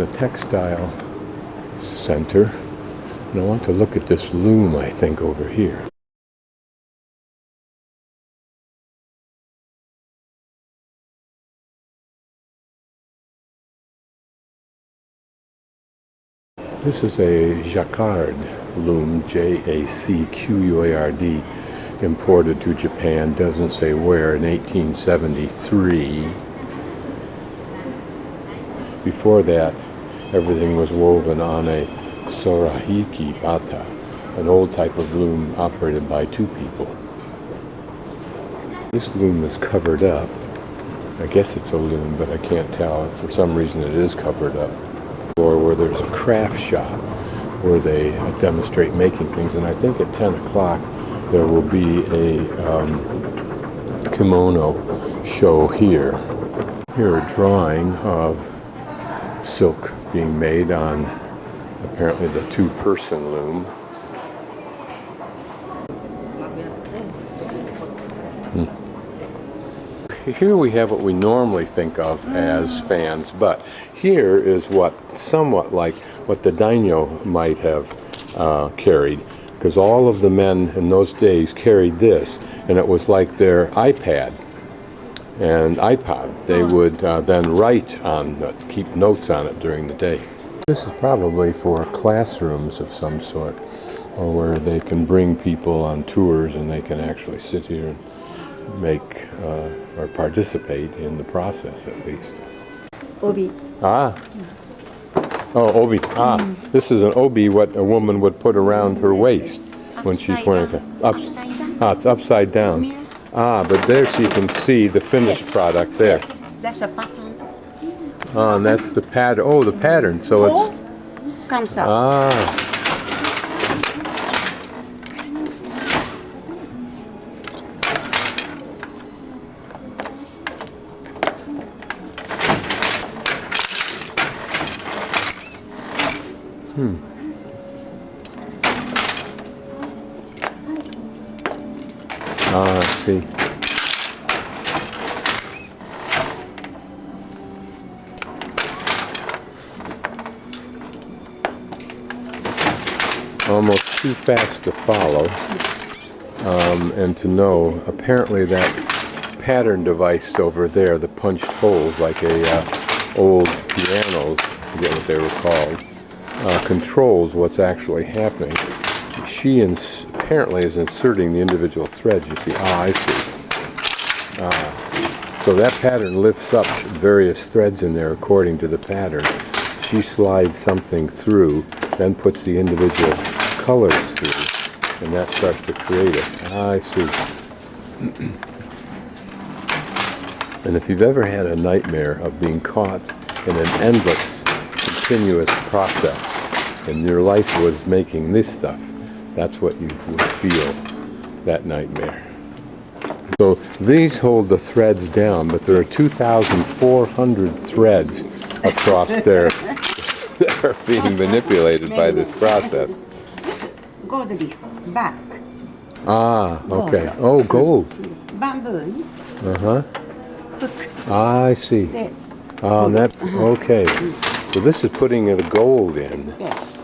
the textile center, and I want to look at this loom, I think, over here. This is a Jacquard loom, Jacquard, imported to Japan, doesn't say where, in 1873. Before that, everything was woven on a sorahiki bata, an old type of loom operated by two people. This loom is covered up. I guess it's a loom, but I can't tell. For some reason it is covered up. Or where there's a craft shop where they demonstrate making things, and I think at 10 o'clock there will be a kimono show here. Here a drawing of silk being made on apparently the two-person loom. Here we have what we normally think of as fans, but here is what somewhat like what the daimyo might have carried, because all of the men in those days carried this, and it was like their iPad and iPod. They would then write on it, keep notes on it during the day. This is probably for classrooms of some sort, or where they can bring people on tours and they can actually sit here and make or participate in the process, at least. Obi. Ah. Oh, obi. Ah. This is an obi, what a woman would put around her waist when she's wearing it. Upside down? Ah, it's upside down. Ah, but there so you can see the finished product there. Yes, that's a pattern. Ah, and that's the pattern. Oh, the pattern. So it's... comes up. Ah. Ah, I see. Almost too fast to follow, and to know. Apparently that pattern device over there, the punched holes like a old pianos, I forget what they were called, controls what's actually happening. She apparently is inserting the individual threads, you see. Ah, I see. So that pattern lifts up various threads in there according to the pattern. She slides something through, then puts the individual colors through, and that starts to create it. Ah, I see. And if you've ever had a nightmare of being caught in an endless, continuous process, and your life was making this stuff, that's what you would feel, that nightmare. So these hold the threads down, but there are 2,400 threads across there that are being manipulated by this process. This gold leaf, back. Ah, okay. Oh, gold. Bamboo. Uh-huh. Hook. Ah, I see. This. Ah, that, okay. So this is putting the gold in. Yes.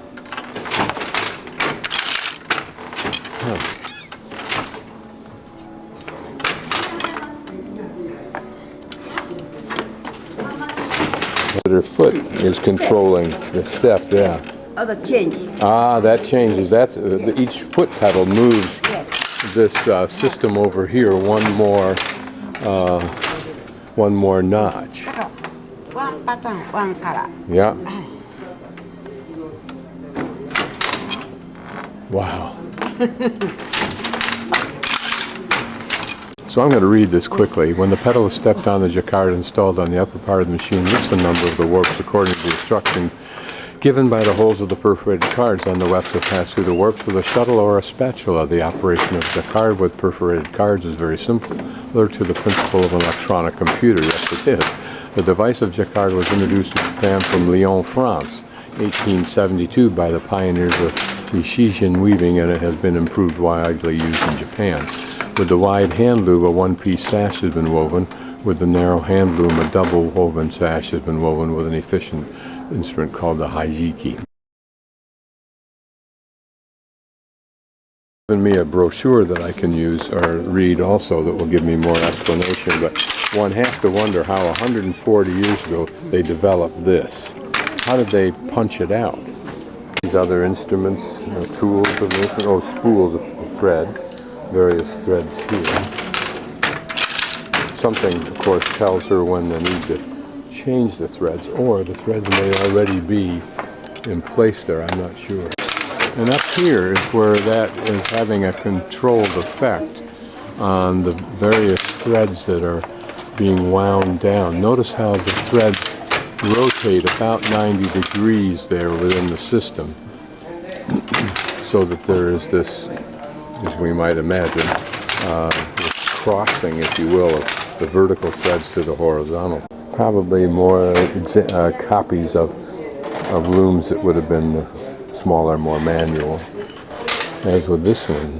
Her foot is controlling the step, yeah. Oh, the change. Ah, that changes. That's each foot pedal moves this system over here one more notch. One pattern, one color. Yeah. Wow. So I'm going to read this quickly. When the pedal is stepped on, the jacquard installed on the upper part of the machine lifts the number of the warps according to the instruction given by the holes of the perforated cards. Then the wefts will pass through the warps with a shuttle or a spatula. The operation of jacquard with perforated cards is very similar to the principle of an electronic computer. Yes, it is. The device of jacquard was introduced to Japan from Lyon, France, 1872 by the pioneers of Nishijin weaving, and it has been improved widely used in Japan. With the wide hand loom, a one-piece sash has been woven. With the narrow hand loom, a double woven sash has been woven with an efficient instrument called the hijiki. Given me a brochure that I can use or read also that will give me more explanation, but one has to wonder how 140 years ago they developed this. How did they punch it out? These other instruments, tools of the instrument, oh, spools of the thread, various threads here. Something, of course, tells her when they need to change the threads, or the threads may already be in place there, I'm not sure. And up here is where that is having a controlled effect on the various threads that are being wound down. Notice how the threads rotate about 90 degrees there within the system, so that there is this, as we might imagine, this crossing, if you will, of the vertical threads to the horizontal. Probably more copies of looms that would have been smaller, more manual, as with this one.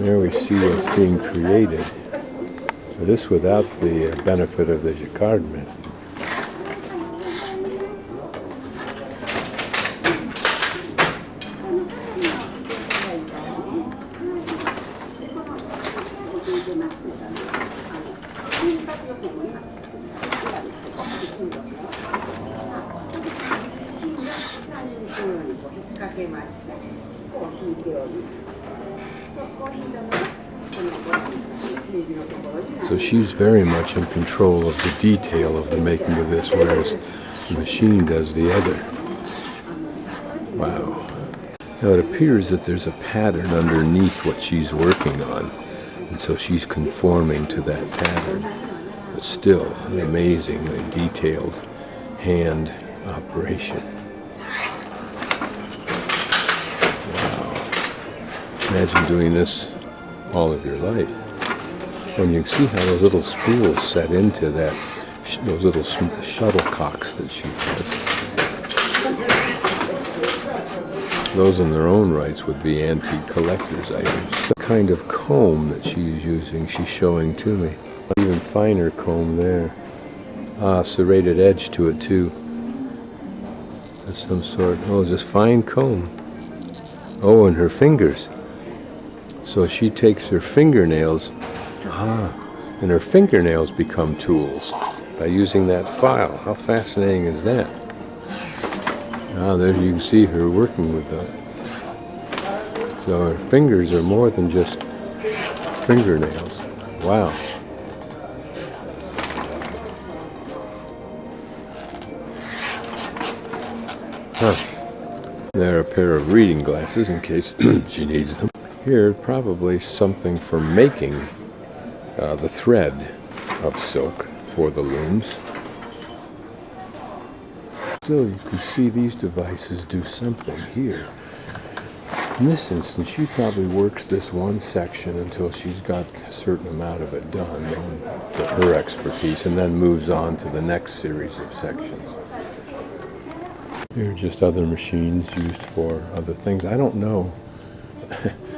There we see what's being created. This without the benefit of the Jacquard method. So she's very much in control of the detail of the making of this, whereas the machine does the other. Wow. Now it appears that there's a pattern underneath what she's working on, and so she's conforming to that pattern. But still, an amazingly detailed hand operation. Imagine doing this all of your life. When you see how those little spools set into that, those little shuttlecocks that she has. Those in their own rights would be antique collector's items. The kind of comb that she's using, she's showing to me. Even finer comb there. Ah, serrated edge to it too. That's some sort, oh, just fine comb. Oh, and her fingers. So she takes her fingernails, and her fingernails become tools by using that file. How fascinating is that? Ah, there you can see her working with that. So her fingers are more than just fingernails. Wow. There are a pair of reading glasses in case she needs them. Here, probably something for making the thread of silk for the looms. So you can see these devices do something here. In this instance, she probably works this one section until she's got a certain amount of it done to her expertise, and then moves on to the next series of sections. Here are just other machines used for other things. I don't know.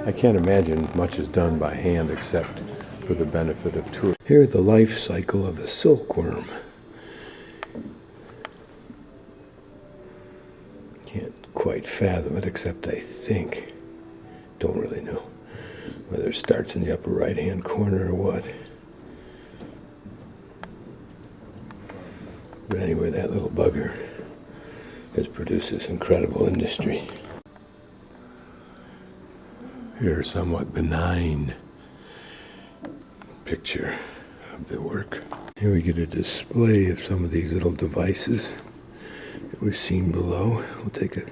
I can't imagine much is done by hand except for the benefit of tourists. Here, the life cycle of a silkworm. Can't quite fathom it, except I think. Don't really know whether it starts in the upper right-hand corner or what. But anyway, that little bugger has produced this incredible industry. Here, a somewhat benign picture of the work. Here we get a display of some of these little devices that we've seen below. We'll take a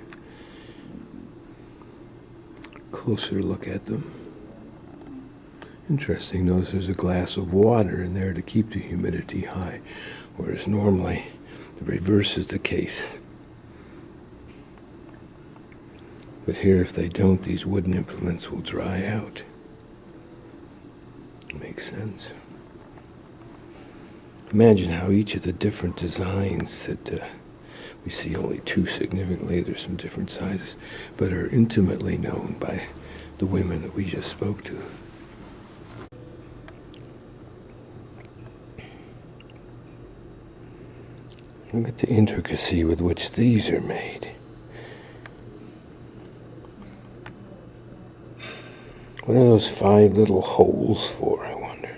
closer look at them. Interesting, notice there's a glass of water in there to keep the humidity high, whereas normally the reverse is the case. But here, if they don't, these wooden implements will dry out. Makes sense. Imagine how each of the different designs that We see only two significantly. There's some different sizes, but are intimately known by the women that we just spoke to. Look at the intricacy with which these are made. What are those 5 little holes for, I wonder?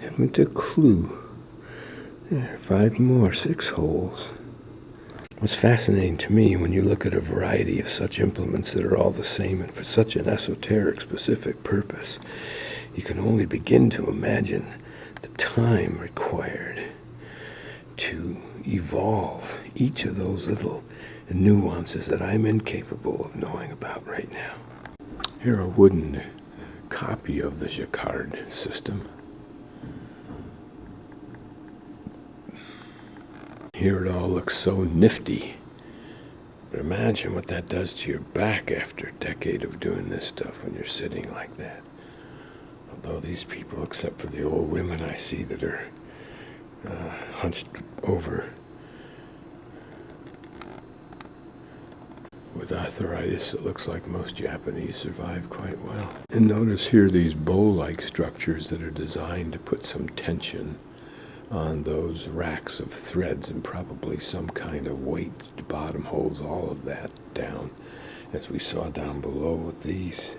Haven't a clue. There, 5 more, 6 holes. What's fascinating to me when you look at a variety of such implements that are all the same and for such an esoteric specific purpose, you can only begin to imagine the time required to evolve each of those little nuances that I'm incapable of knowing about right now. Here a wooden copy of the Jacquard system. Here it all looks so nifty. But imagine what that does to your back after a decade of doing this stuff when you're sitting like that. Although these people, except for the old women I see that are hunched over with arthritis, it looks like most Japanese survive quite well. And notice here these bow-like structures that are designed to put some tension on those racks of threads, and probably some kind of weight. The bottom holds all of that down, as we saw down below with these.